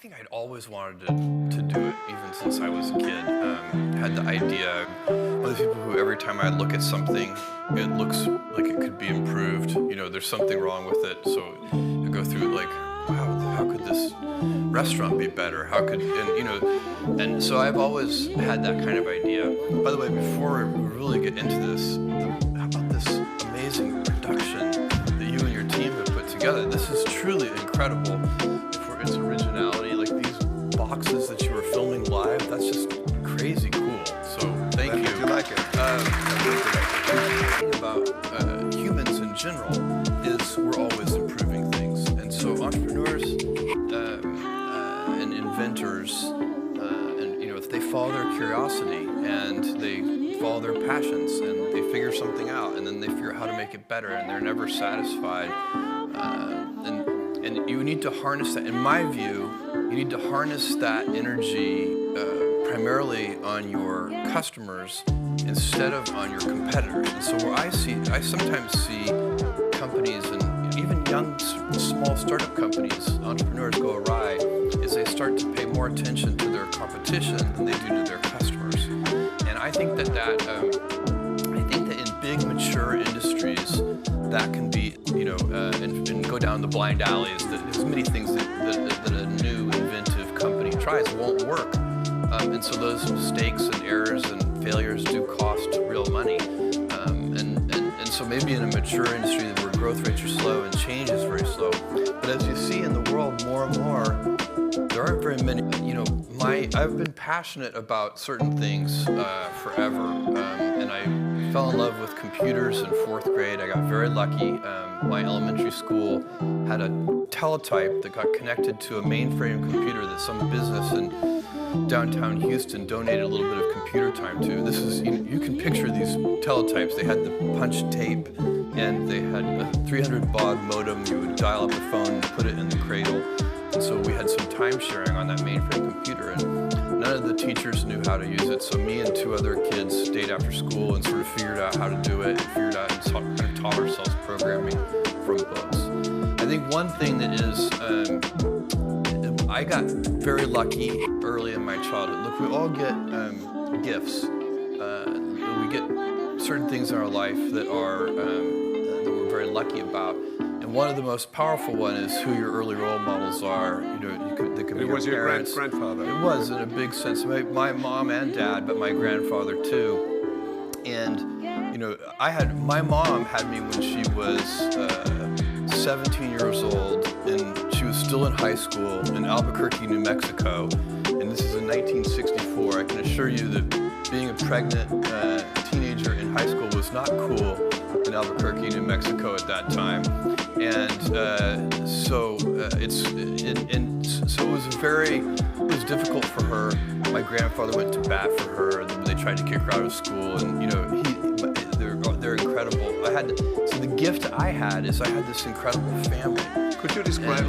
think I'd always wanted to do it, even since I was a kid. Had the idea. One of the people who every time I look at something, it looks like it could be improved. You know, there's something wrong with it. So I go through it like, wow, how could this restaurant be better? How could, and you know, and so I've always had that kind of idea. By the way, before we really get into this, how about this amazing production that you and your team have put together? This is truly incredible for its originality. Like these boxes that you were filming live, that's just crazy cool. So thank you. Do you like it? The thing about humans in general is we're always improving things. And so entrepreneurs and inventors, and you know, if they follow their curiosity and they follow their passions and they figure something out and then they figure out how to make it better and they're never satisfied, and you need to harness that. In my view, you need to harness that energy primarily on your customers instead of on your competitors. And so where I sometimes see companies and even young, small startup companies, entrepreneurs go awry, is they start to pay more attention to their competition than they do to their customers. And I think that in big, mature industries, that can be, you know, and go down the blind alleys. There's many things that a new, inventive company tries won't work. And so those mistakes and errors and failures do cost real money. And so maybe in a mature industry where growth rates are slow and change is very slow. But as you see in the world more and more, there aren't very many, you know, I've been passionate about certain things forever. And I fell in love with computers in 4th grade. I got very lucky. My elementary school had a teletype that got connected to a mainframe computer that some business in downtown Houston donated a little bit of computer time to. This is, you can picture these teletypes. They had the punch tape and they had a 300 baud modem. You would dial up a phone and put it in the cradle. And so we had some time sharing on that mainframe computer, and none of the teachers knew how to use it. So me and 2 other kids stayed after school and sort of figured out how to do it, and figured out and taught ourselves programming from books. I think one thing that is, I got very lucky early in my childhood. Look, we all get gifts. We get certain things in our life that we're very lucky about. And one of the most powerful one is who your early role models are. You know, they could be your parents. Grandfather. It was, in a big sense. My mom and dad, but my grandfather too. And you know, my mom had me when she was 17 years old, and she was still in high school in Albuquerque, New Mexico. And this is in 1964. I can assure you that being a pregnant teenager in high school was not cool in Albuquerque, New Mexico at that time. And so it was difficult for her. My grandfather went to bat for her, and they tried to kick her out of school. And you know, they're incredible. So the gift I had is I had this incredible family. Could you describe